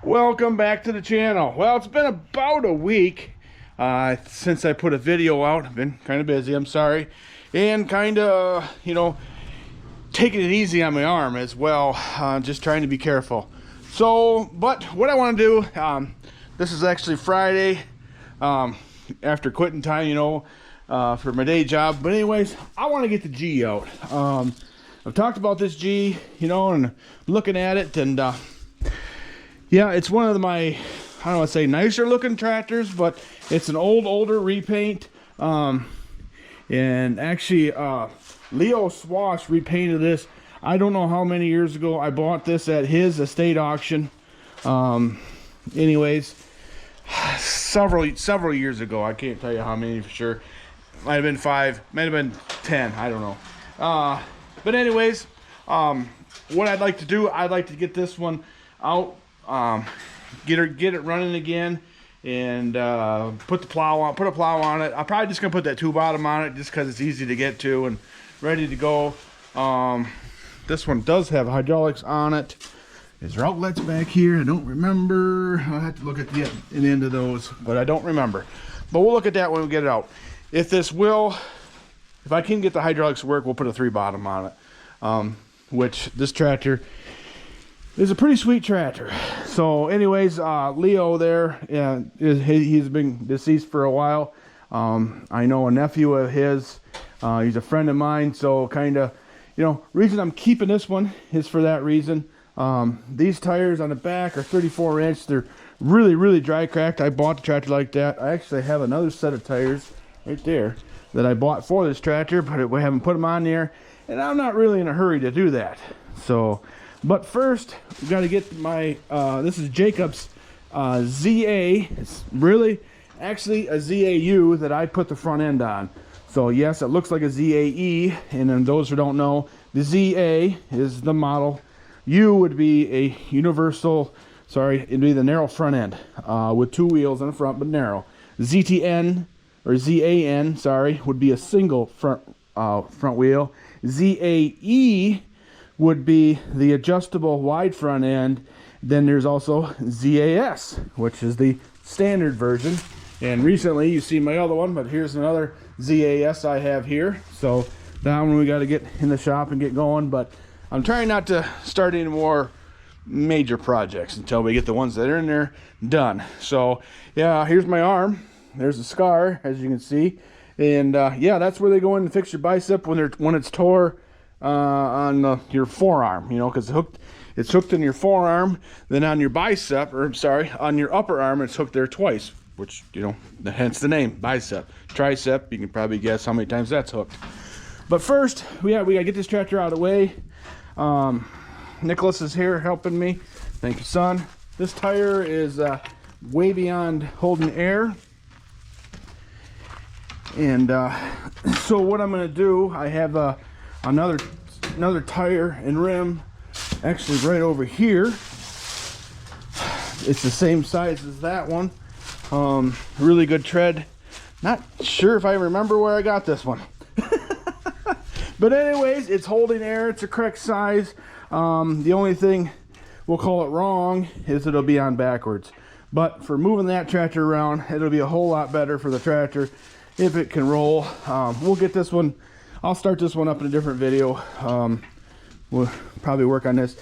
Welcome back to the channel. Well, it's been about a week since I put a video out. I've been kind of busy, I'm sorry, and kind of, taking it easy on my arm as well, just trying to be careful. So, but what I want to do, this is actually Friday, after quitting time, for my day job. But anyways, I want to get the G out. I've talked about this G, and looking at it, and yeah, it's one of my, I don't want to say nicer looking tractors, but it's an older repaint. And actually, Leo Swash repainted this. I don't know how many years ago. I bought this at his estate auction. Anyways, several years ago. I can't tell you how many for sure. Might have been 5, might have been 10. I don't know. But anyways, what I'd like to do, I'd like to get this one out. Get it running again, and put a plow on it. I'm probably just gonna put that 2-bottom on it just because it's easy to get to and ready to go. This one does have hydraulics on it. Is there outlets back here? I don't remember. I'll have to look at the end of those, but I don't remember. But we'll look at that when we get it out. If I can get the hydraulics to work, we'll put a 3-bottom on it. Which this tractor is a pretty sweet tractor. So anyways, Leo there, he's been deceased for a while. I know a nephew of his, he's a friend of mine, so kind of, reason I'm keeping this one is for that reason. These tires on the back are 34 inch. They're really dry cracked. I bought the tractor like that. I actually have another set of tires right there that I bought for this tractor, but we haven't put them on there, and I'm not really in a hurry to do that. So, but first, we got to get my, this is Jacob's ZA. It's really actually a ZAU that I put the front end on. So yes, it looks like a ZAE, and then those who don't know, the ZA is the model. U would be a universal, it'd be the narrow front end, with 2 wheels in the front, but narrow. ZTN, or ZAN, would be a single front wheel. ZAE would be the adjustable wide front end. Then there's also ZAS, which is the standard version. And recently you see my other one, but here's another ZAS I have here. So that one we got to get in the shop and get going. But I'm trying not to start any more major projects until we get the ones that are in there done. So yeah, here's my arm. There's a scar, as you can see. And yeah, that's where they go in and fix your bicep when it's tore on your forearm, because it's hooked in your forearm, then on your bicep, on your upper arm, it's hooked there twice, which, hence the name, bicep. Tricep, you can probably guess how many times that's hooked. But first, we gotta get this tractor out of the way. Nicholas is here helping me. Thank you, son. This tire is way beyond holding air. And so what I'm gonna do, I have another tire and rim actually right over here. It's the same size as that one. Really good tread. Not sure if I remember where I got this one. But anyways, it's holding air. It's a correct size. The only thing we'll call it wrong is it'll be on backwards. But for moving that tractor around, it'll be a whole lot better for the tractor if it can roll. We'll get this one. I'll start this one up in a different video. We'll probably work on this.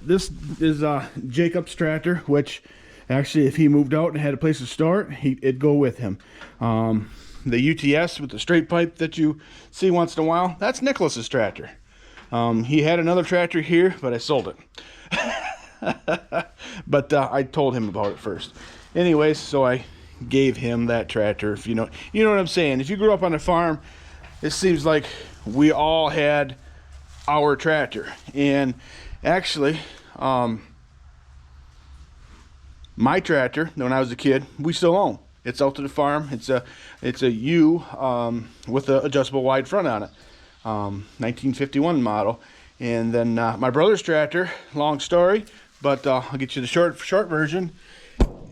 This is Jacob's tractor, which actually, if he moved out and had a place to store it, it'd go with him. The UTS with the straight pipe that you see once in a while, that's Nicholas's tractor. He had another tractor here, but I sold it. But I told him about it first. Anyways, so I gave him that tractor. If you know what I'm saying. If you grew up on a farm, it seems like we all had our tractor. And actually, my tractor, when I was a kid, we still own. It's out to the farm. It's a U with an adjustable wide front on it, 1951 model. And then my brother's tractor, long story, but I'll get you the short version,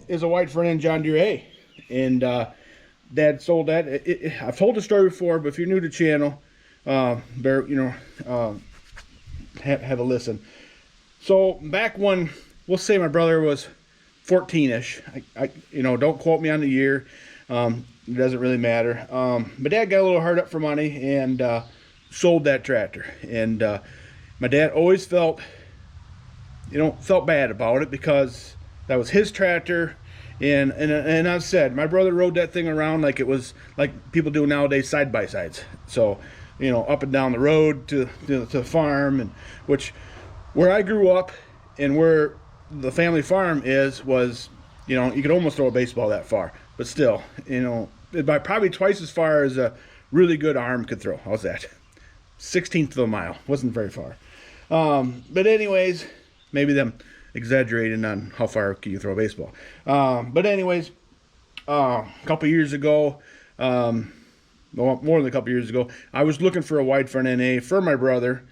is a wide front end John Deere A. And Dad sold that. I've told the story before, but if you're new to the channel, have a listen. So back when we'll say my brother was 14-ish. You know, don't quote me on the year. It doesn't really matter. My dad got a little hard up for money and sold that tractor. And my dad always felt, you know, felt bad about it because that was his tractor. And I've said, my brother rode that thing around like it was like people do nowadays, side by sides. So, you know, up and down the road to the farm, and which where I grew up and where the family farm was, you know, you could almost throw a baseball that far, but still, you know, by probably twice as far as a really good arm could throw. How's that? 1/16 of a mile. Wasn't very far. But anyways, maybe them exaggerating on how far can you throw a baseball. But anyways, a couple years ago, well, more than a couple years ago, I was looking for a wide front NA for my brother,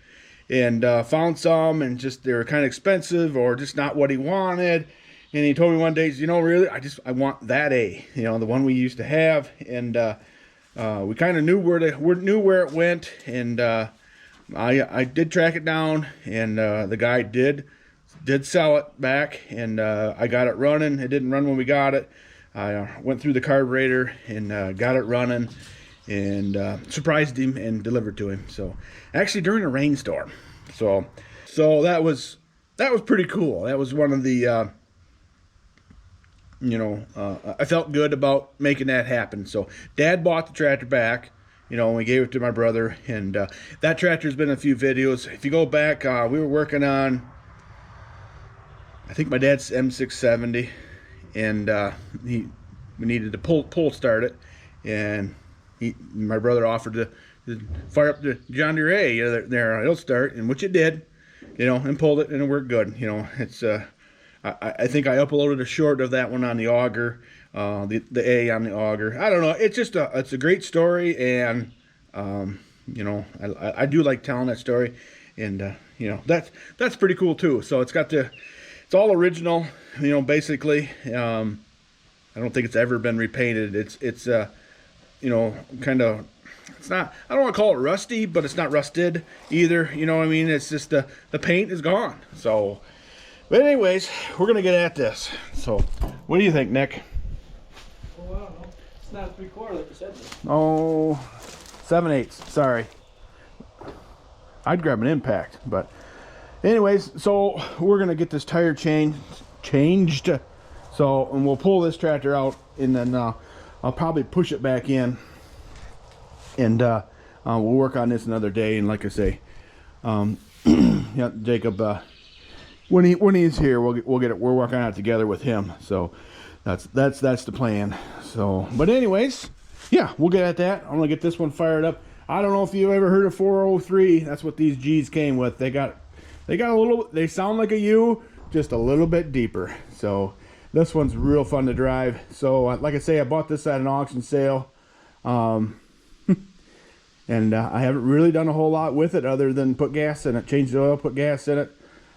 and found some, and just they were kind of expensive or just not what he wanted. And he told me one day, you know, really, I want that A, you know, the one we used to have. And we kind of knew where it went, and I did track it down, and the guy did sell it back, and I got it running. It didn't run when we got it. I went through the carburetor and got it running, and surprised him and delivered to him. So actually during a rainstorm. So that was pretty cool. That was one of the you know, I felt good about making that happen. So Dad bought the tractor back, you know, and we gave it to my brother, and that tractor's been in a few videos. If you go back, we were working on, I think my dad's M670, and we needed to pull start it, and my brother offered to fire up the John Deere A, you know, there it'll start, and which it did, you know, and pulled it, and it worked good. You know, it's I think I uploaded a short of that one on the auger, the A on the auger. I don't know. It's just it's a great story, and you know, I do like telling that story, and you know, that's pretty cool too. So it's all original, you know, basically. I don't think it's ever been repainted. It's you know, kind of, it's not, I don't want to call it rusty, but it's not rusted either. You know what I mean? It's just the paint is gone. So, but anyways, we're gonna get at this. So, what do you think, Nick? Oh, I don't know. It's not a 3/4 like you said. Oh, 7/8. Sorry. I'd grab an impact, but anyways, so we're gonna get this tire changed. So, and we'll pull this tractor out, and then I'll probably push it back in, and we'll work on this another day. And like I say, yeah, Jacob, when he's here, we'll get it. We're working on it together with him. So that's the plan. So, but anyways, yeah, we'll get at that. I'm gonna get this one fired up. I don't know if you've ever heard of 403. That's what these G's came with. They got a little. They sound like a U, just a little bit deeper. So this one's real fun to drive. So like I say, I bought this at an auction sale, and I haven't really done a whole lot with it other than put gas in it, change the oil, put gas in it,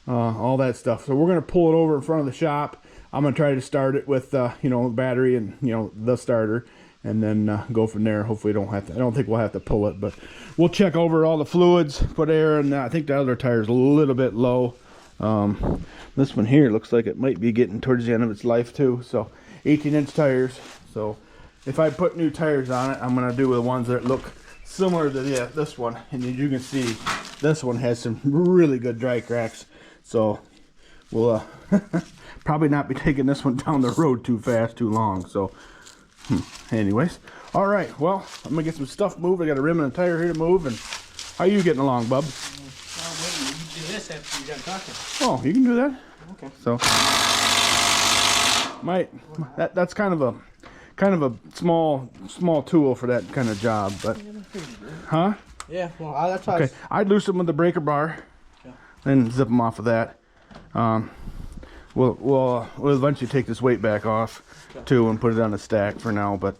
all that stuff. So we're gonna pull it over in front of the shop. I'm gonna try to start it with you know, battery and, you know, the starter, and then go from there. Hopefully I don't think we'll have to pull it, but we'll check over all the fluids, put air in. I think the other tire's a little bit low. This one here looks like it might be getting towards the end of its life too. So 18-inch tires. So if I put new tires on it, I'm gonna do the ones that look similar to this one. And as you can see, this one has some really good dry cracks. So we'll probably not be taking this one down the road too fast, too long. So anyways, all right, well, I'm gonna get some stuff moved. I got a rim and a tire here to move. And how are you getting along, bub? You do this after you're done talking. Oh, you can do that? Okay. So that's kind of a small tool for that kind of job, but huh? Yeah, well, that's how. Okay, I'd loosen them with the breaker bar, then zip them off of that. We'll eventually take this weight back off too and put it on a stack for now, but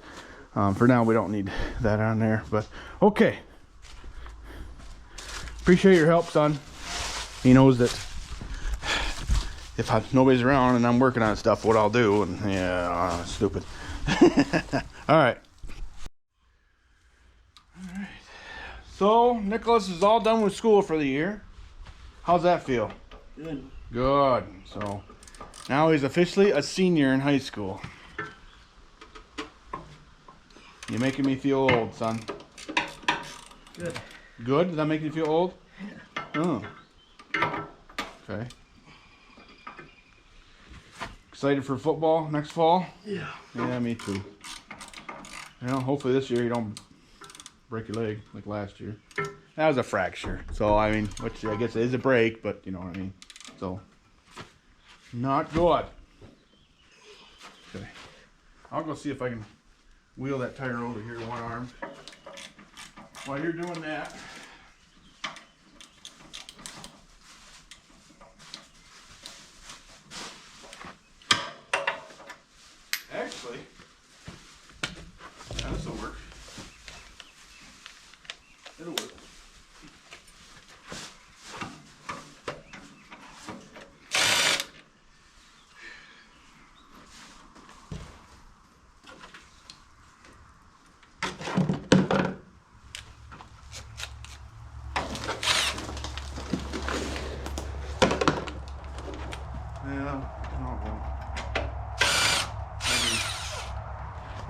for now we don't need that on there. But okay, appreciate your help, son. He knows that if nobody's around and I'm working on stuff, what I'll do. And yeah, stupid. All right. So Nicholas is all done with school for the year. How's that feel? Good. Good. So Now he's officially a senior in high school. You're making me feel old, son. Good. Good? Does that make you feel old? Oh. Okay. Excited for football next fall? Yeah. Yeah, me too. You know, hopefully this year you don't break your leg like last year. That was a fracture. So, I mean, which I guess it is a break, but you know what I mean. So, not good. Okay. I'll go see if I can wheel that tire over here one arm. While you're doing that, actually, yeah, this will work. It'll work.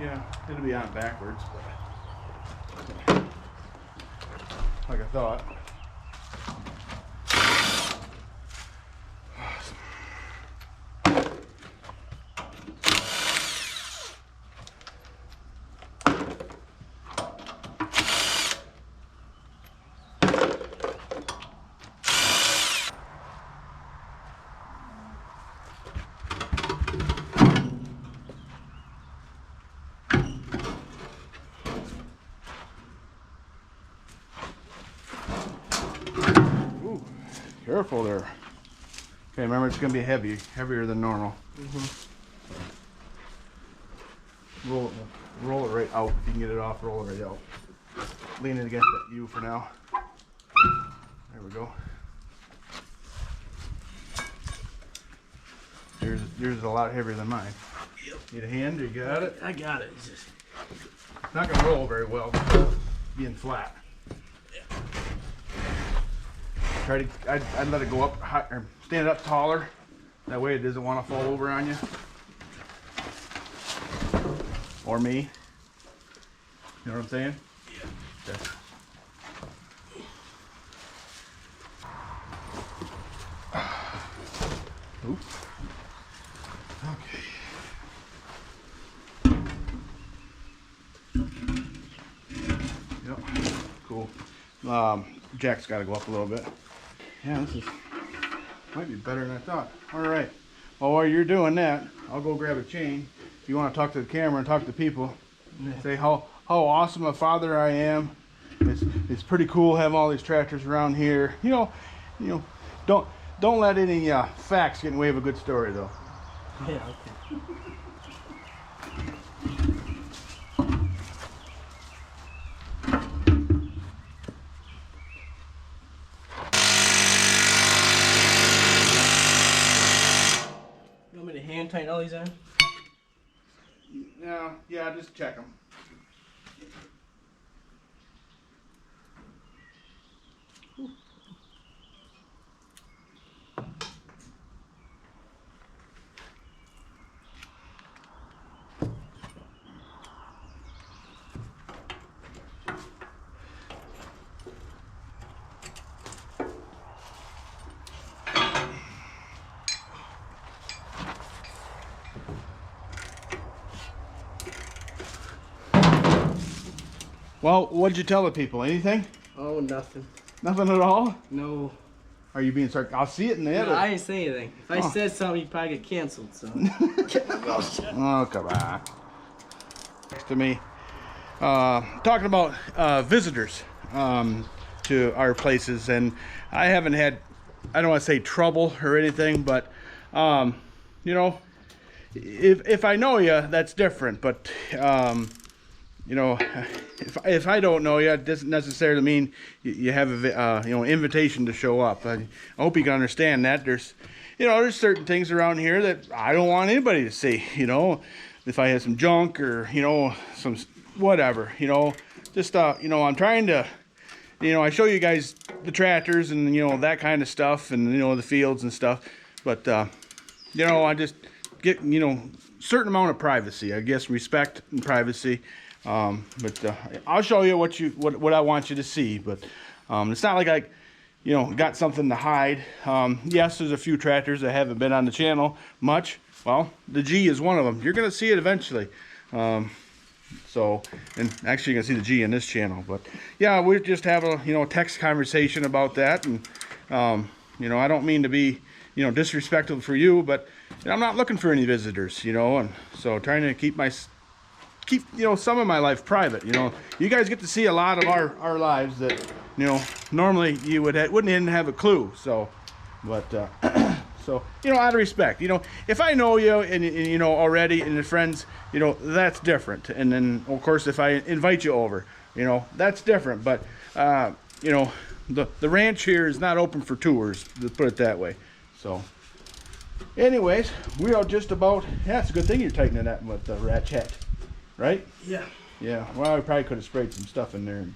Yeah, it'll be on backwards, but like I thought. Careful there. Okay, remember it's gonna be heavier than normal. Roll it right out. If you can get it off, roll it right out. Lean it against that U for now. There we go. Yours is a lot heavier than mine. Yep. Need a hand? You got it? I got it. It's just not gonna roll very well, being flat. I'd let it go up high, or stand up taller. That way it doesn't want to fall over on you. Or me. You know what I'm saying? Yeah. Okay. Oops. Okay. Yep. Cool. Jack's got to go up a little bit. Yeah, this might be better than I thought. All right. Well, while you're doing that, I'll go grab a chain. If you want to talk to the camera and talk to people, say how awesome a father I am. It's pretty cool having all these tractors around here. You know, don't let any facts get in the way of a good story, though. yeah. Okay. Hand tighten all these in? No, yeah, just check them. Well, what'd you tell the people? Anything? Oh, nothing. Nothing at all? No. Are you being sarcastic? I'll see it in the edit. No, I didn't say anything. If I said something, you'd probably get canceled, so. Oh, come on. Next to me, talking about visitors to our places, and I haven't had, I don't want to say trouble or anything, but you know, if I know you, that's different. But you know, if I don't know you, it doesn't necessarily mean you have a invitation to show up. I hope you can understand that. There's certain things around here that I don't want anybody to see. You know, if I have some junk or some whatever. Just I'm trying to. I show you guys the tractors and that kind of stuff, and the fields and stuff. But you know, I just get, you know, certain amount of privacy, I guess, respect and privacy. But I'll show you what I want you to see. But it's not like I, you know, got something to hide. Yes, there's a few tractors that haven't been on the channel much. Well, the G is one of them. You're gonna see it eventually. So, and actually you're gonna see the G in this channel. But yeah, we just have a, you know, text conversation about that. And you know, I don't mean to be, you know, disrespectful for you, but you know, I'm not looking for any visitors, you know, and so trying to keep you know, some of my life private. You know, you guys get to see a lot of our lives that, you know, normally you wouldn't even have a clue. So, but so, you know, out of respect, you know, if I know you and you know already and your friends, you know, that's different. And then of course if I invite you over, you know, that's different. But you know, the ranch here is not open for tours, to put it that way. So anyways, we are just about, yeah, it's a good thing you're tightening that with the ratchet, right? Yeah. Yeah, well, I probably could have sprayed some stuff in there and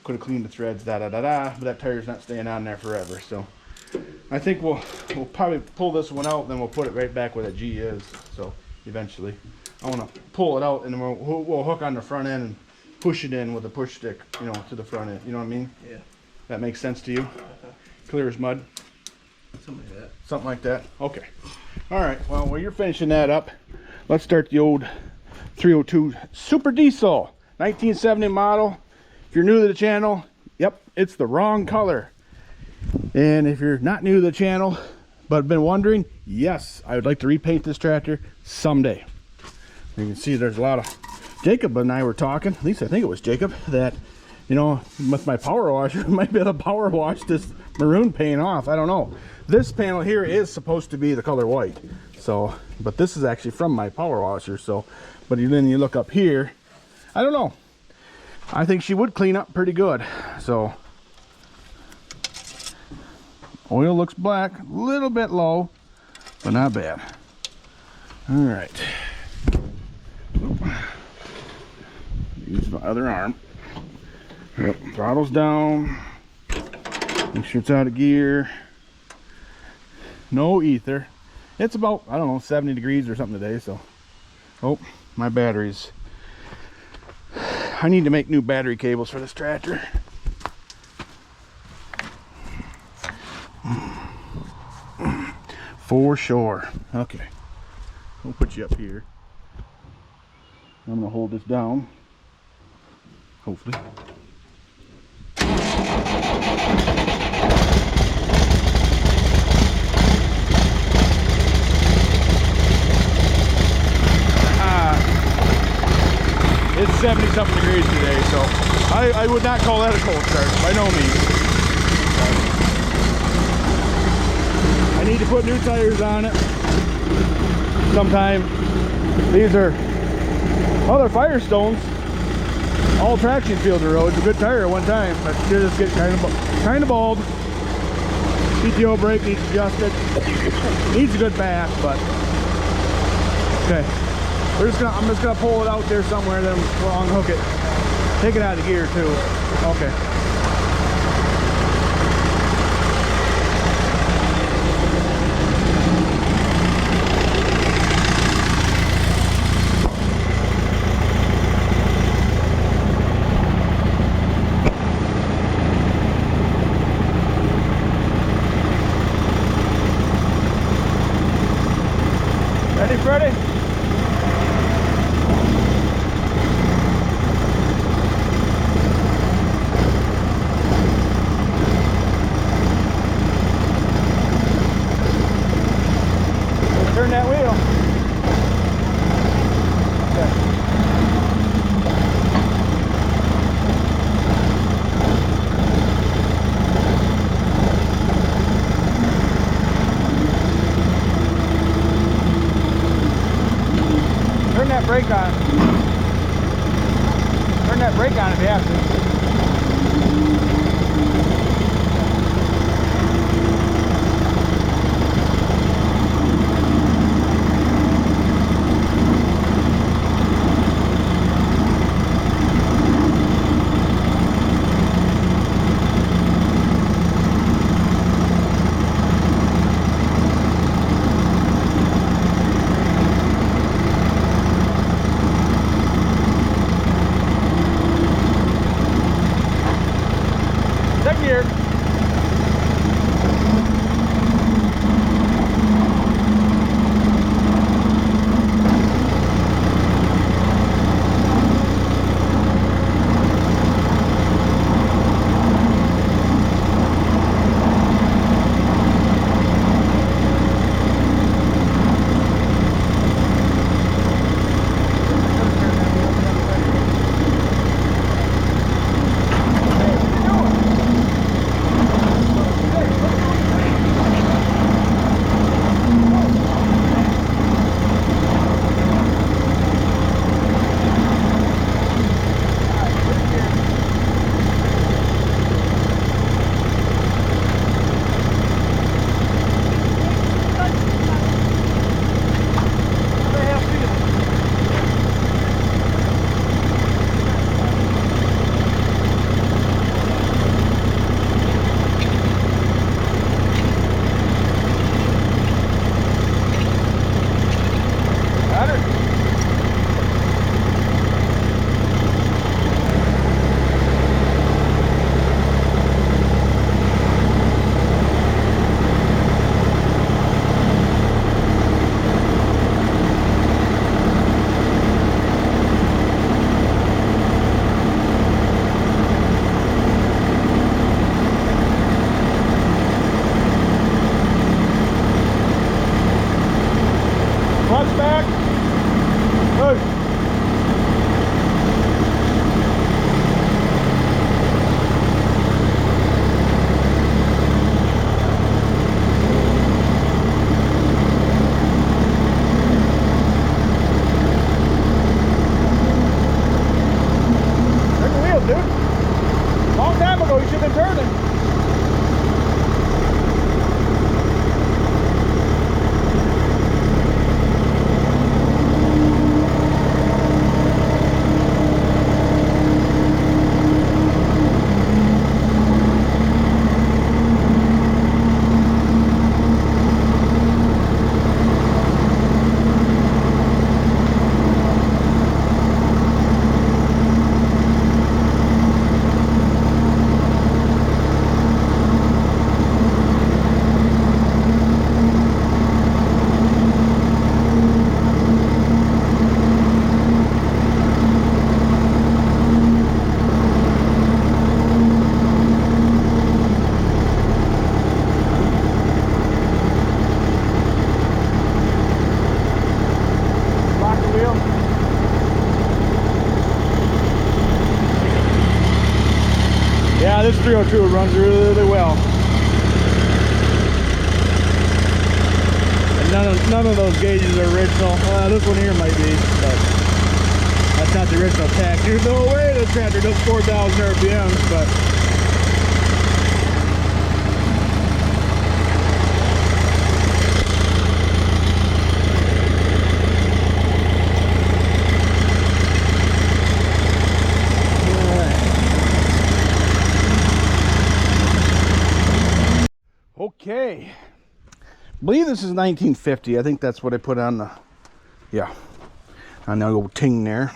could have cleaned the threads, but that tire's not staying on there forever. So I think we'll probably pull this one out, then we'll put it right back where that G is. So eventually I want to pull it out, and then we'll hook on the front end and push it in with a push stick, you know, to the front end. You know what I mean? Yeah. That makes sense to you? Clear as mud? Something like that. Something like that? Okay. All right, well, while you're finishing that up, let's start the old 302 Super Diesel, 1970 model. If you're new to the channel, yep, it's the wrong color. And if you're not new to the channel but been wondering, yes, I would like to repaint this tractor someday. You can see there's a lot of, Jacob and I were talking, at least I think it was Jacob, that, you know, with my power washer, I might be able to power wash this maroon paint off. I don't know. This panel here is supposed to be the color white, so, but this is actually from my power washer. So, but then you look up here, I don't know, I think she would clean up pretty good. So oil looks black, a little bit low, but not bad. All right, use my other arm. Yep, throttle's down, make sure it's out of gear. No ether. It's about, I don't know, 70 degrees or something today. So, oh, my batteries. I need to make new battery cables for this tractor. For sure. Okay, we'll put you up here. I'm gonna hold this down, hopefully. It's 70 something degrees today, so I would not call that a cold start, by no means. I need to put new tires on it sometime. These are, well, they're Firestones, all traction fielder roads. A good tire at one time, but they just get kind of bald. PTO brake needs adjusted. Needs a good bath, but okay. I'm just gonna pull it out there somewhere, then we'll unhook it. Take it out of gear too. Okay. Ready, Freddie? Turn that wheel. Okay. Turn that brake on. Turn that brake on if you have to. Clutch back. Push. Turn the wheels, dude. Long time ago, you should have been turning. Yeah, this 302 runs really well. And none of those gauges are original. This one here might be, but that's not the original tach. There's no way this tractor does 4,000 RPMs, but okay, I believe this is 1950. I think that's what I put on the, yeah, on the old ting there.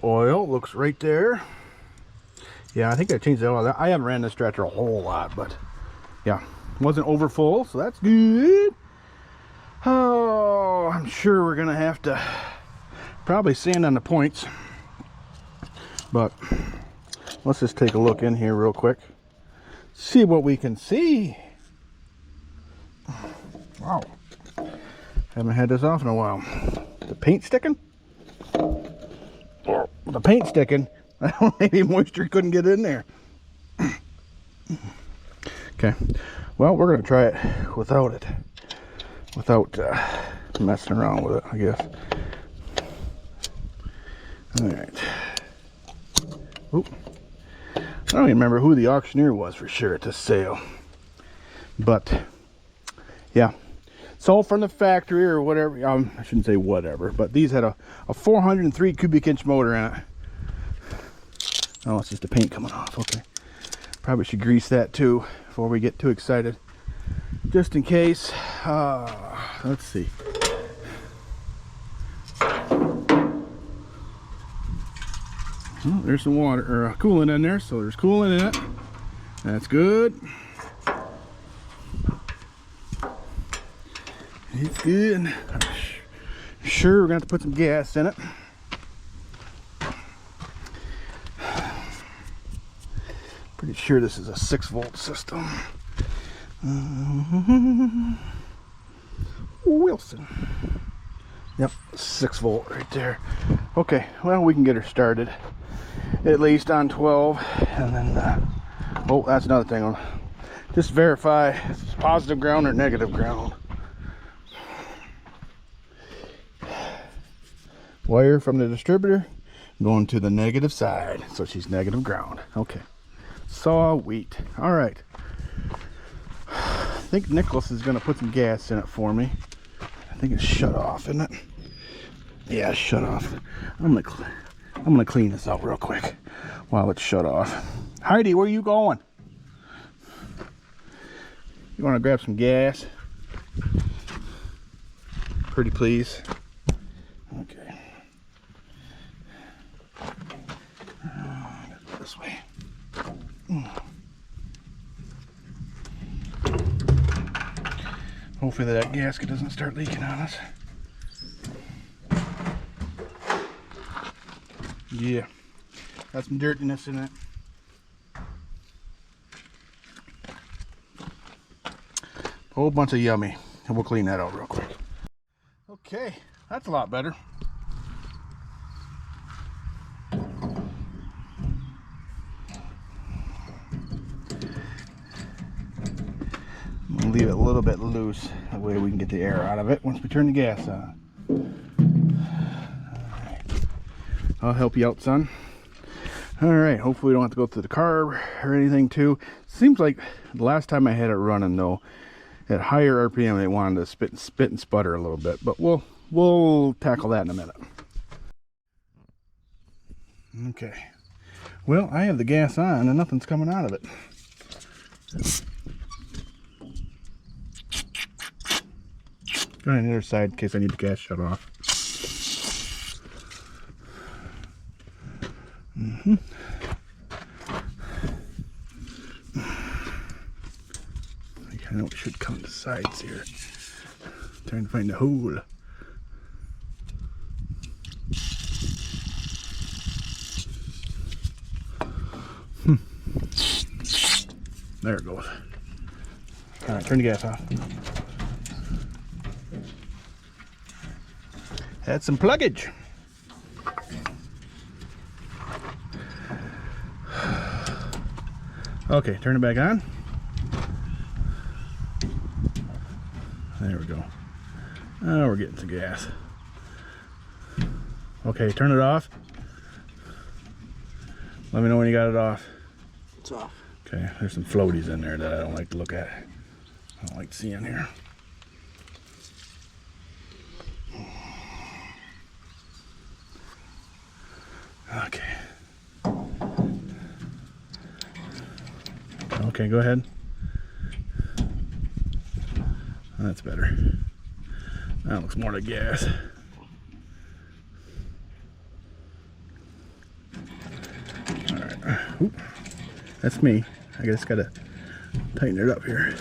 Oil looks right there. Yeah, I think I changed the oil. I haven't ran this tractor a whole lot, but yeah, wasn't over full, so that's good. Oh, I'm sure we're gonna have to probably sand on the points, but let's just take a look in here real quick. See what we can see. Wow, haven't had this off in a while. The paint sticking? Oh, the paint sticking. Maybe moisture couldn't get in there. Okay, well, we're gonna try it without messing around with it, I guess. All right. Oop. I don't even remember who the auctioneer was for sure at this sale, but yeah, sold from the factory or whatever. I shouldn't say whatever, but these had a 403 cubic inch motor in it. Oh, it's just the paint coming off. Okay, probably should grease that too before we get too excited, just in case. Let's see. Oh, there's some water or coolant in there, so there's coolant in it. That's good. It's good. I'm sure we're gonna have to put some gas in it. Pretty sure this is a 6-volt system. Wilson. Yep, 6-volt right there. Okay, well, we can get her started at least on 12, and then oh, that's another thing. Just verify if it's positive ground or negative ground. Wire from the distributor going to the negative side, so she's negative ground. Okay, saw wheat. All right, I think Nicholas is going to put some gas in it for me. I think it's shut off, isn't it? Yeah, it's shut off. I'm gonna clean this out real quick while it's shut off. Heidi, where are you going? You want to grab some gas? Pretty please. Okay. This way. Hopefully that gasket doesn't start leaking on us. Yeah, got some dirtiness in it. Whole bunch of yummy, and we'll clean that out real quick. Okay, that's a lot better. We'll leave it a little bit loose, that way we can get the air out of it once we turn the gas on. All right. I'll help you out, son. All right, hopefully we don't have to go through the carb or anything too. Seems like the last time I had it running though, at higher RPM, they wanted to spit and sputter a little bit, but we'll tackle that in a minute. Okay. Well, I have the gas on and nothing's coming out of it. Go on the other side in case I need the gas shut off. I know it should come to sides here. Trying to find a hole. There it goes. All right, turn the gas off. Had some pluggage. Okay, turn it back on. There we go. Oh, we're getting some gas. Okay, turn it off. Let me know when you got it off. It's off. Okay, there's some floaties in there that I don't like to look at. I don't like seeing here. Okay. Okay, go ahead. That's better. That looks more like gas. Alright. Oop. That's me. I just gotta tighten it up here.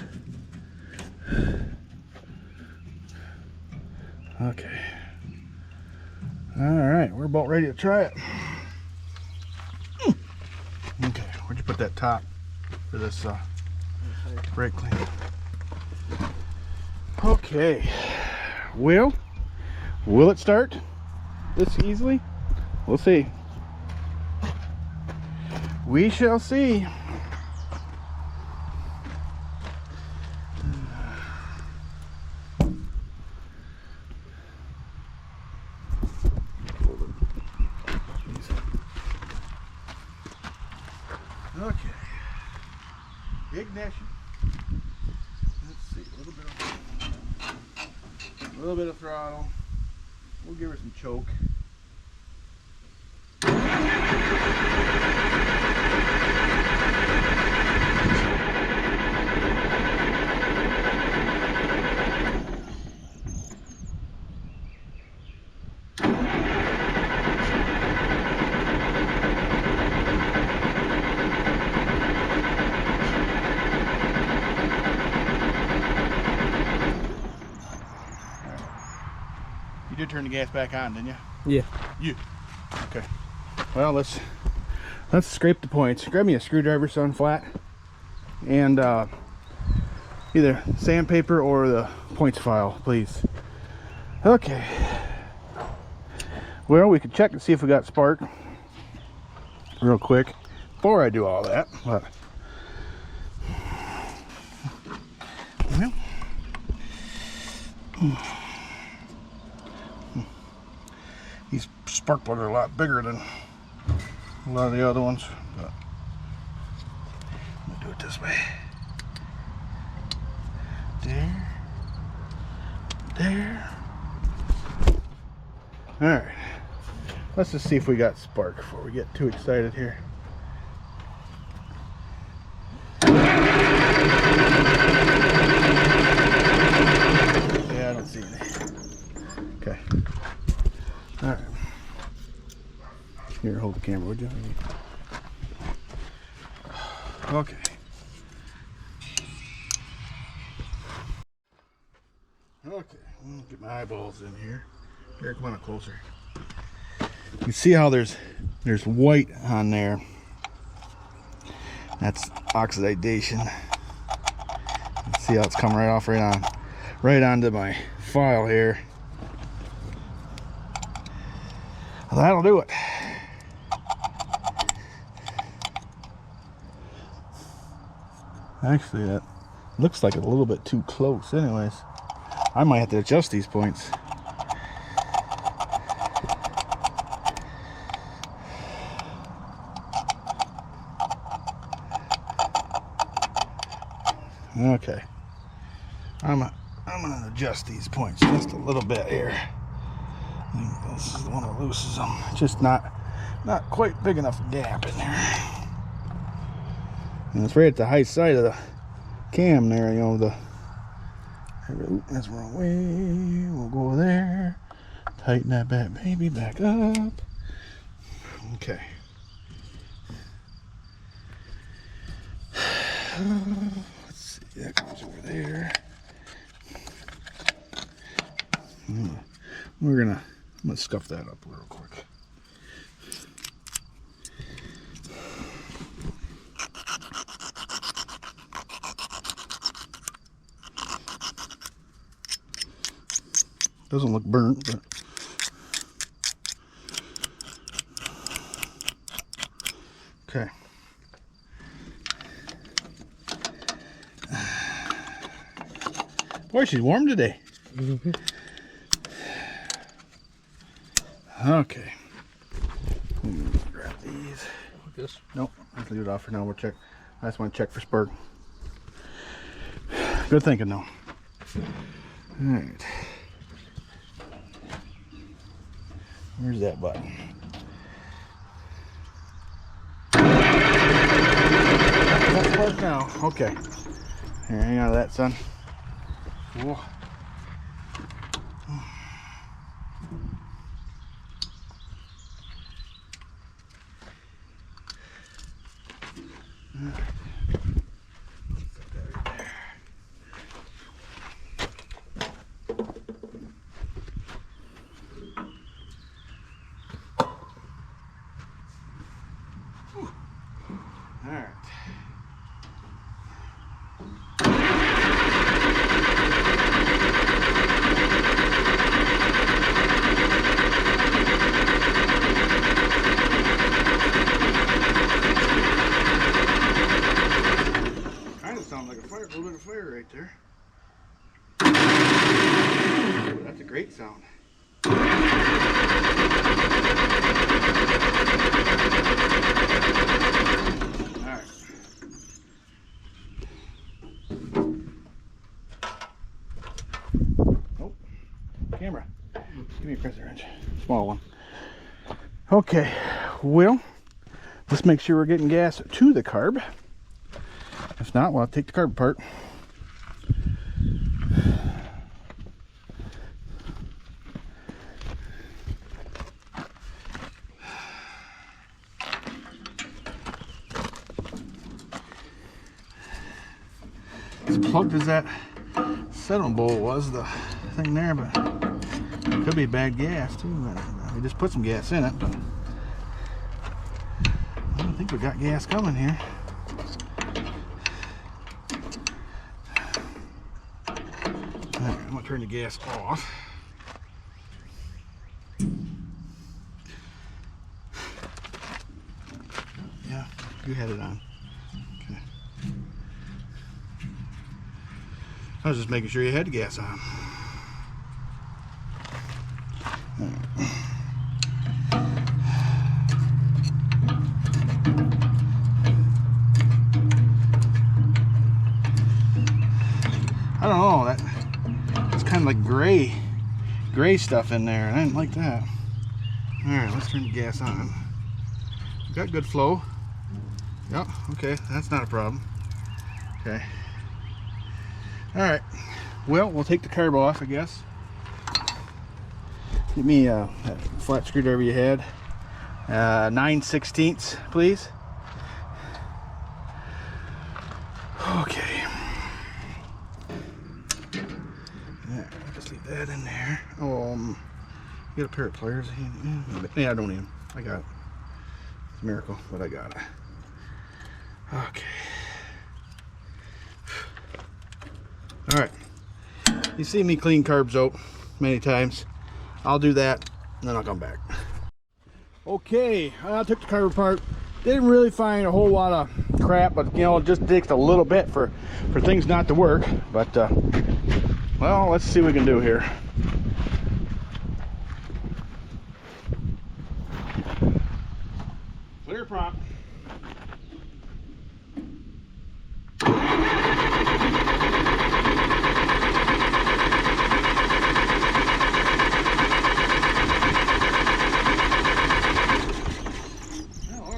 Okay. Alright, we're about ready to try it. Okay, where'd you put that top for this brake cleaner? Okay, well, will it start this easily? We'll see. We shall see. Okay, ignition. Let's see, a little bit of throttle. We'll give her some choke. You did turn the gas back on, didn't you? Yeah. You. Okay. Well, let's scrape the points. Grab me a screwdriver, son, flat, and either sandpaper or the points file, please. Okay. Well, we could check and see if we got spark real quick before I do all that. But well, these spark plugs are a lot bigger than a lot of the other ones, but I'm gonna do it this way. There. All right, let's just see if we got spark before we get too excited here. Yeah, I don't see any. Okay. All right. Here, hold the camera, would you? Okay. Okay, get my eyeballs in here. Here, come on closer. You see how there's white on there? That's oxidation. See how it's coming right off right onto my file here. that'll do it. Actually, that looks like a little bit too close. Anyways, I might have to adjust these points. Okay, I'm gonna adjust these points just a little bit here. I think this is the one that looses them. Just not quite big enough gap in there. And it's right at the high side of the cam there, you know, that's the wrong way. We'll go there. Tighten that back, baby, back up. Okay. Let's see, that goes over there. I'm gonna scuff that up real quick. Doesn't look burnt, but okay. Boy, she's warm today. Okay. Grab these. This? Nope. Let's leave it off for now. We'll check. I just want to check for spurg. Good thinking, though. All right. Where's that button? That's work now. Okay. Here, hang on to that, son. Whoa. Right there. That's a great sound. Alright. Nope. Camera. Give me a pressure wrench. Small one. Okay. Well, let's make sure we're getting gas to the carb. If not, we'll have to take the carb apart. As plugged as that settling bowl was, the thing there, but it could be bad gas too. We just put some gas in it, but I don't think we got gas coming here. Alright, I'm gonna turn the gas off. Yeah, you had it on. Okay. I was just making sure you had the gas on. I don't know, it's kind of like gray stuff in there. I didn't like that. Alright, let's turn the gas on. Got good flow. Yep, okay, that's not a problem. Okay. Alright, well, we'll take the carb off, I guess. Give me that flat screwdriver you had. 9/16, please. Okay. Yeah, I'll just leave that in there. Get a pair of pliers. Yeah, I don't need them. I got it. It's a miracle, but I got it. Okay. Alright. You see me clean carbs out many times. I'll do that, and then I'll come back. Okay, I took the car apart. Didn't really find a whole lot of crap, but you know, it just takes a little bit for things not to work. But well, let's see what we can do here. Clear prompt.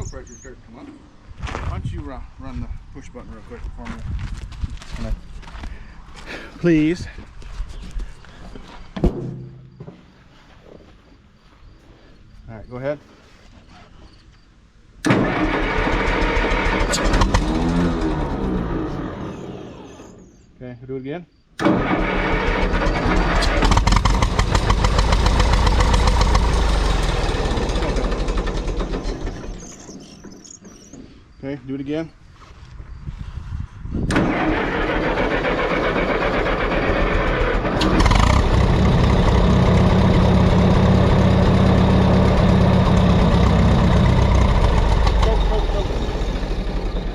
Pressure starting to come up. Why don't you run the push button real quick for me? Please. All right, go ahead. Okay, we'll do it again. Okay, do it again.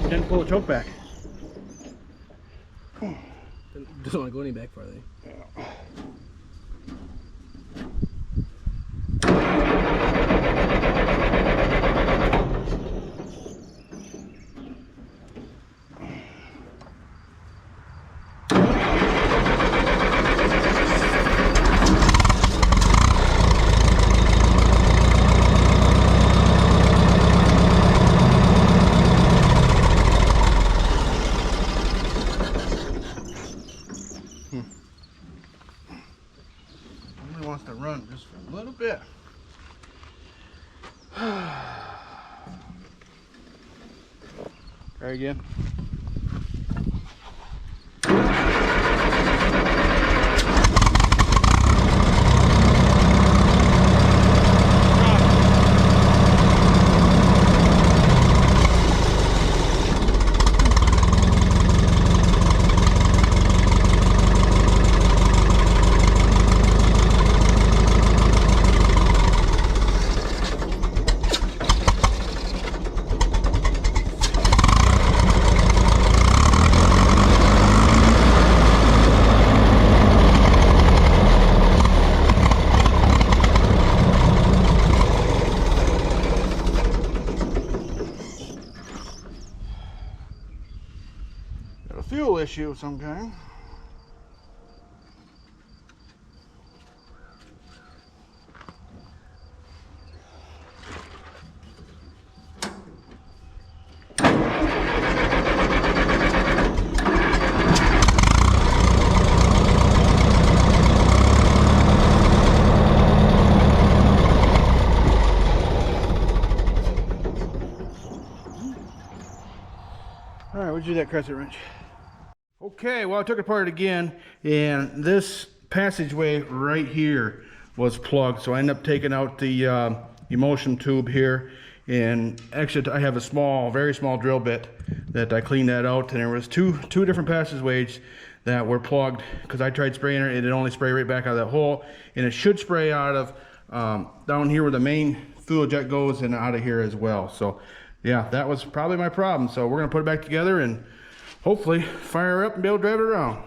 Didn't pull the choke back. Doesn't want to go any back farther. Yeah. Only wants to run just for a little bit. Try again. Got a fuel issue of some kind. All right, where'd you do that crescent wrench? Okay, well, I took it apart again, and this passageway right here was plugged, so I ended up taking out the emulsion tube here, and actually I have a small, very small drill bit that I cleaned that out, and there was two different passageways that were plugged because I tried spraying it, and it only sprayed right back out of that hole, and it should spray out of down here where the main fuel jet goes and out of here as well. So yeah, that was probably my problem. So we're gonna put it back together and hopefully fire her up and be able to drive it around.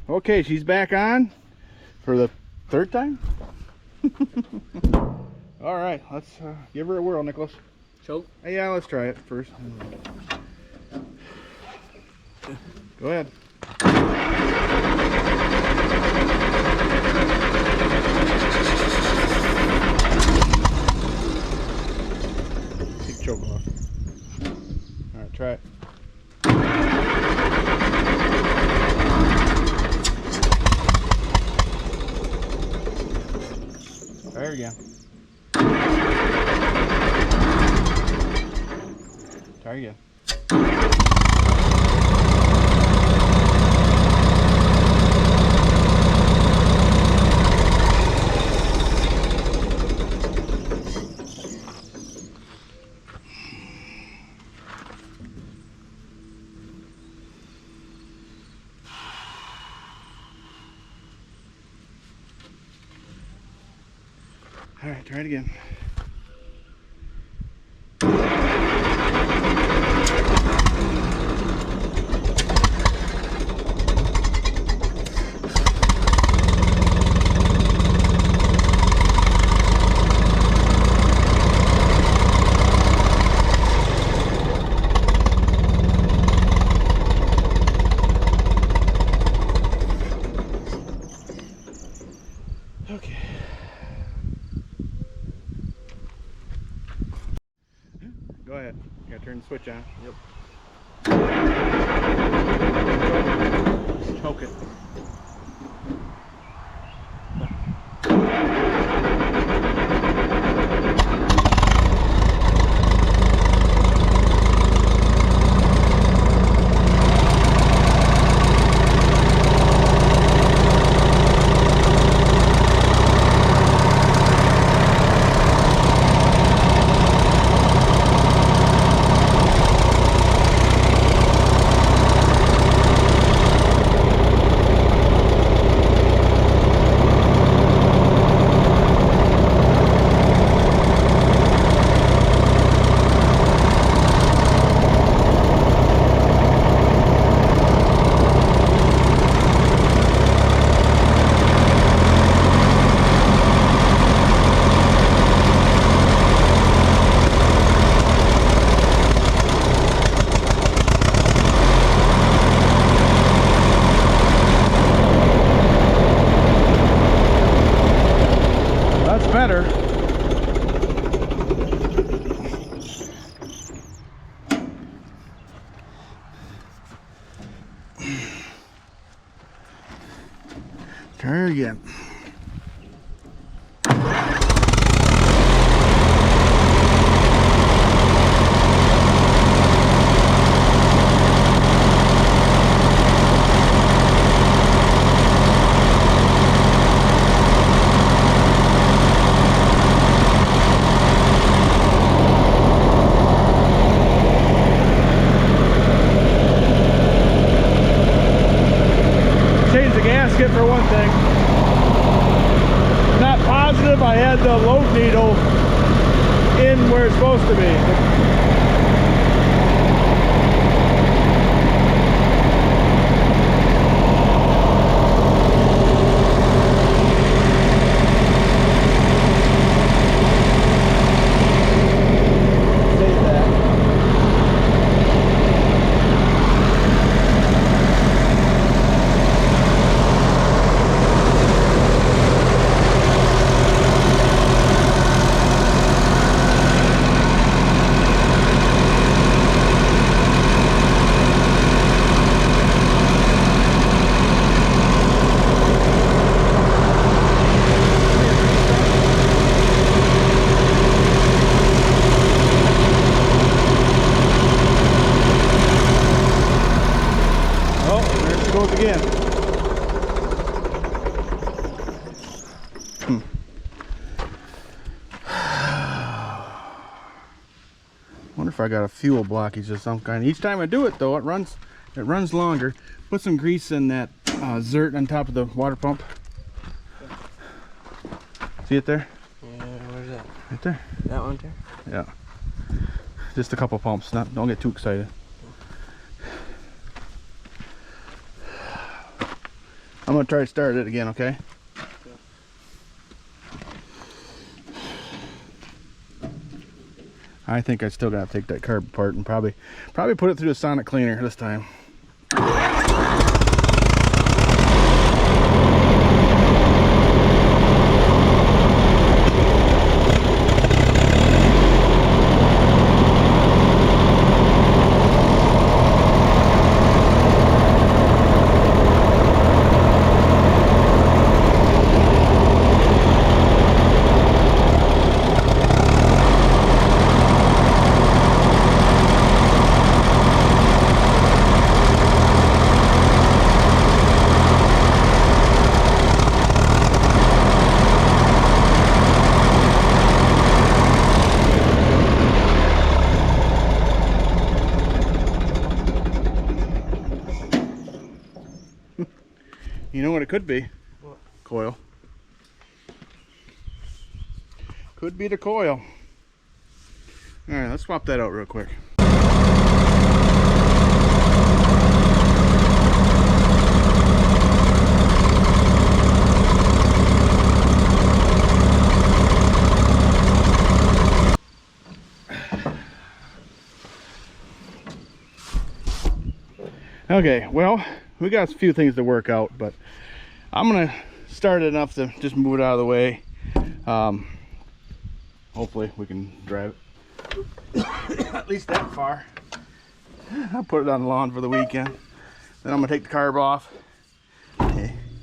Okay, she's back on for the third time. All right, let's give her a whirl, Nicholas. Choke? Yeah, let's try it first. Go ahead. Take the choke off. All right, try it. Try her again. Try again. All right, try it again. Okay. Go ahead. You gotta turn the switch on. Yep. Choke it. Better. Try it again. Change the gasket for one thing. Not positive I had the load needle in where it's supposed to be. Goes again. Wonder if I got a fuel blockage of some kind. Each time I do it though, it runs longer. Put some grease in that zert on top of the water pump. See it there? Yeah, where's that? Right there. That one there? Yeah. Just a couple pumps. Don't get too excited. I'm gonna try to start it again, okay? I think I still gotta take that carb apart and probably put it through the sonic cleaner this time. You know what it could be? What? Coil. Could be the coil. All right, let's swap that out real quick. Okay, well, we got a few things to work out, but I'm gonna start it enough to just move it out of the way. Hopefully we can drive it at least that far. I'll put it on the lawn for the weekend. Then I'm gonna take the carb off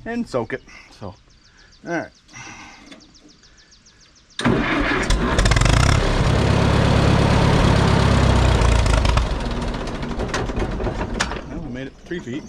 and soak it. So, all right. Well, I made it 3 feet.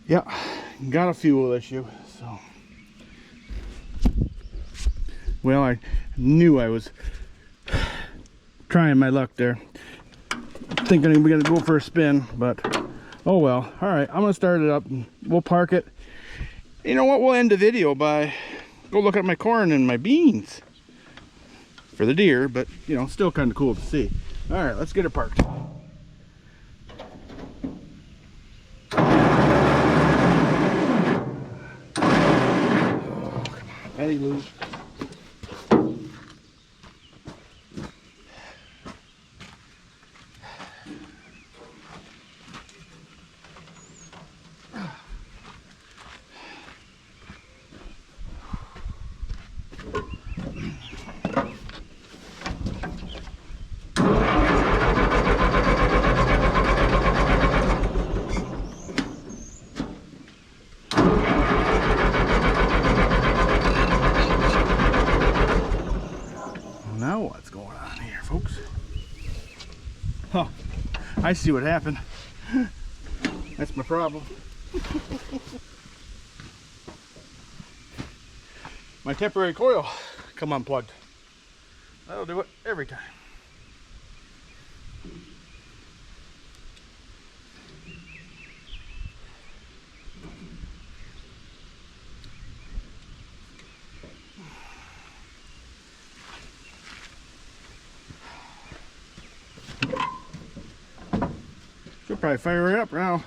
Yeah, got a fuel issue, so. Well, I knew I was trying my luck there, thinking we're gonna go for a spin, but oh well. All right, I'm gonna start it up and we'll park it. You know what, we'll end the video by go look at my corn and my beans for the deer, but you know, still kind of cool to see. All right, let's get it parked. Eddie loose. Now what's going on here, folks? Oh, I see what happened. That's my problem. My temporary coil come unplugged. That'll do it every time. Should probably fire it up now.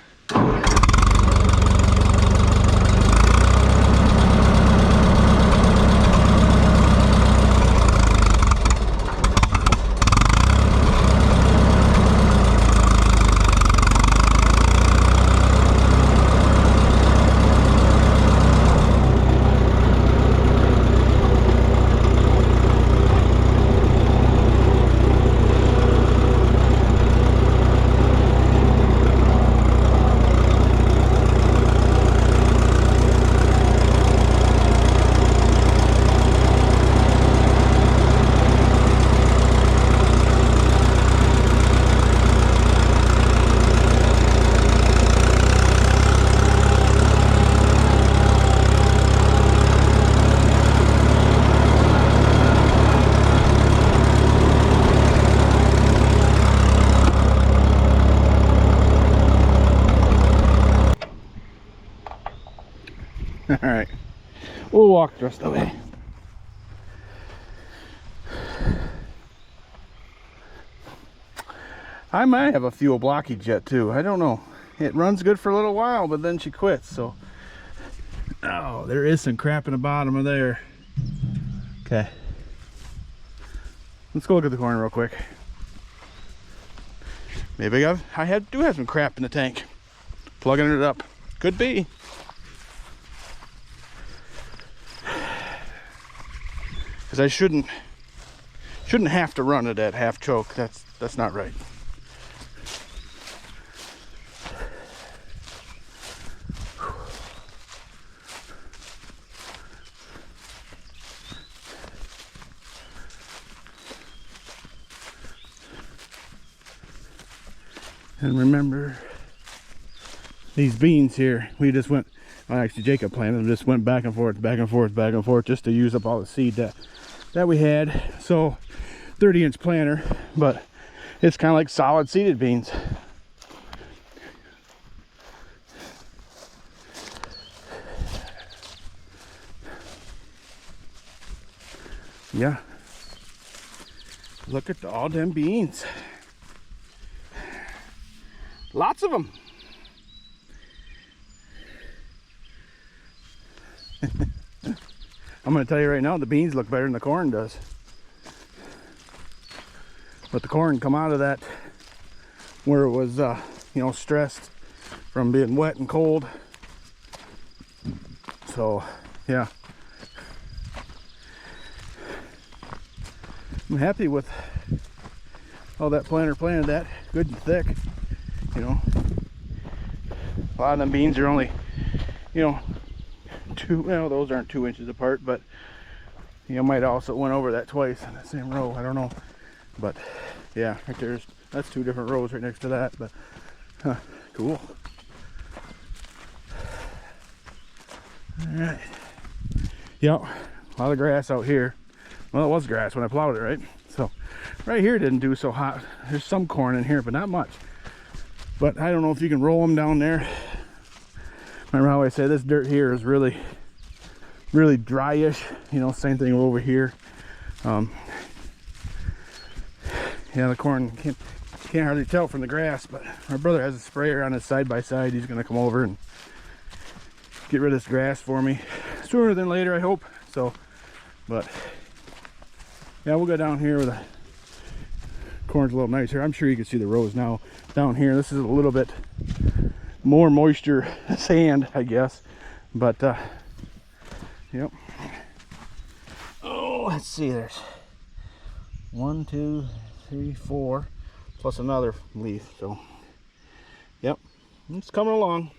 All right, we'll walk the rest of the way. I might have a fuel blockage yet too. I don't know. It runs good for a little while, but then she quits. So, oh, there is some crap in the bottom of there. Okay, let's go look at the corner real quick. Maybe do have some crap in the tank. Plugging it up, could be. Because I shouldn't have to run it at half choke. That's not right. And remember, these beans here, we just went, well, actually Jacob planted them, just went back and forth, back and forth, back and forth, just to use up all the seed that we had. So 30-inch planter, but it's kind of like solid seeded beans. Yeah, look at all them beans. Lots of them. I'm going to tell you right now, the beans look better than the corn does. But the corn come out of that where it was, you know, stressed from being wet and cold. So, yeah. I'm happy with all that planter planted that good and thick. You know, a lot of them beans are only, you know, well, those aren't 2 inches apart, but you might also went over that twice in the same row. I don't know, but yeah, right there's, that's 2 different rows right next to that. But cool. All right. Yep, a lot of grass out here. Well, it was grass when I plowed it, right? So right here didn't do so hot. There's some corn in here, but not much. But I don't know if you can roll them down there. Remember how I said this dirt here is really dryish, you know, same thing over here. Yeah, the corn can't hardly tell from the grass, but my brother has a sprayer on his side-by-side. He's gonna come over and get rid of this grass for me sooner than later, I hope. So, but yeah, we'll go down here where the corn's a little nicer. I'm sure you can see the rows now down here. This is a little bit more moisture sand, I guess, but yep. Oh, let's see, there's 1, 2, 3, 4 plus another leaf. So yep, it's coming along.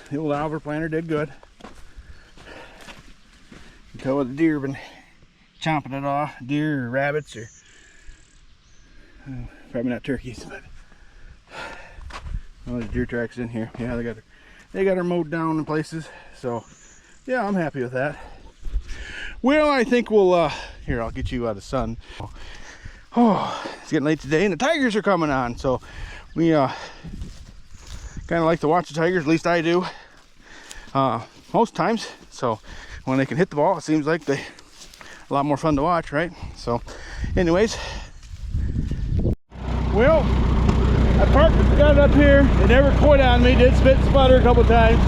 The old Alver planter did good. You can tell the deer been chomping it off. Deer or rabbits or probably not turkeys, but oh, there's deer tracks in here. Yeah, they got her mowed down in places. So yeah, I'm happy with that. Well, I think we'll here, I'll get you out of the sun. Oh, it's getting late today and the tigers are coming on, so we kind of like to watch the tigers, at least I do, most times. So when they can hit the ball, it seems like they a lot more fun to watch, right? So anyways, well, I parked the gun up here. It never quit on me. Did spit and sputter a couple times,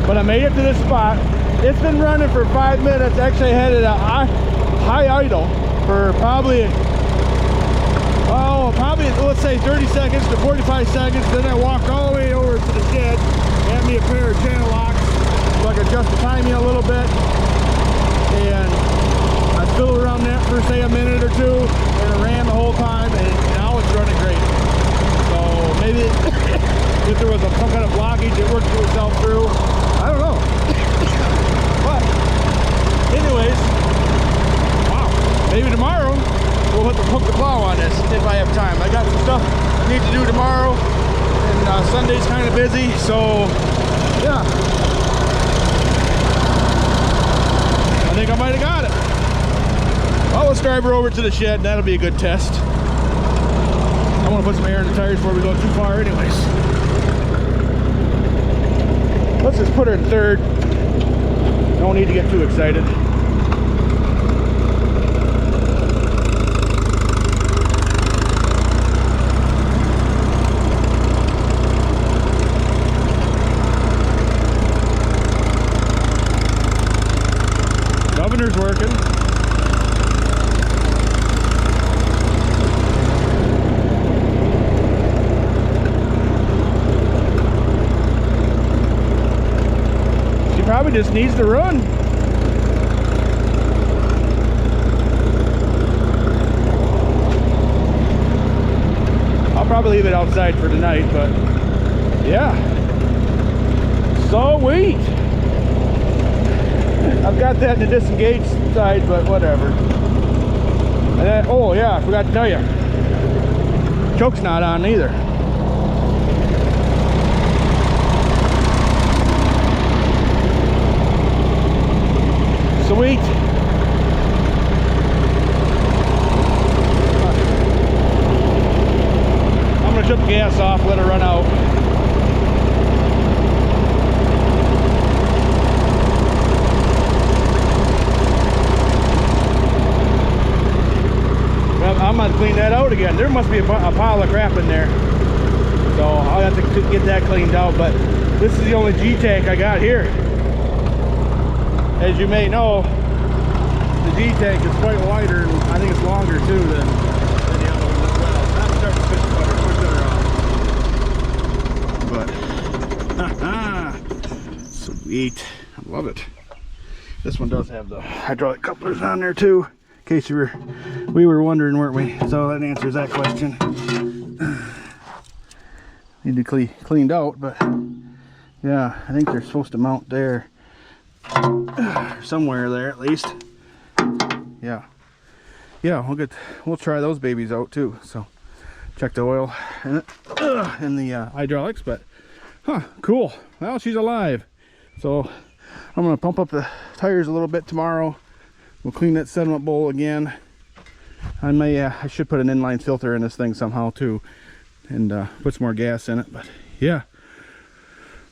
but I made it to this spot. It's been running for 5 minutes. Actually, I had it at high idle for probably let's say 30 seconds to 45 seconds. Then I walked all the way over to the shed, had me a pair of channel locks so I could adjust the timing a little bit, and I fiddled around that for say a minute or two, and it ran the whole time, and now it's running great. So maybe if there was some kind of blockage, it worked itself through. I don't know. But anyways, wow, maybe tomorrow we'll hook the plow on this if I have time. I got some stuff I need to do tomorrow, and Sunday's kind of busy, so yeah. I think I might have got it. Well, let's drive her over to the shed. That'll be a good test. I want to put some air in the tires before we go too far anyways. Let's just put her in third. No need to get too excited. Governor's working. She probably just needs to run. I'll probably leave it outside for tonight, but yeah. Sweet. I've got that in the disengaged side, but whatever. And then, oh yeah, I forgot to tell you. Choke's not on either. Sweet. I'm gonna shut the gas off, let it run out. I'm gonna clean that out again. There must be a pile of crap in there, so I'll have to get that cleaned out. But this is the only G tank I got here. As you may know, the G tank is quite wider, and I think it's longer too than the other one as well. I'm starting to fish butter, but sweet, I love it. This one does have the hydraulic couplers on there too. In case we were wondering, weren't we? So that answers that question. Need to cleaned out, but yeah, I think they're supposed to mount there, somewhere there at least. Yeah, we'll try those babies out too. So check the oil and the hydraulics, but cool. Well, she's alive. So I'm gonna pump up the tires a little bit tomorrow. We'll clean that sediment bowl again. I should put an inline filter in this thing somehow too, and put some more gas in it. But yeah,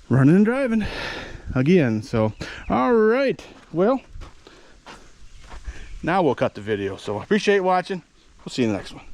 running and driving again. So all right, well, now we'll cut the video. So appreciate watching. We'll see you in the next one.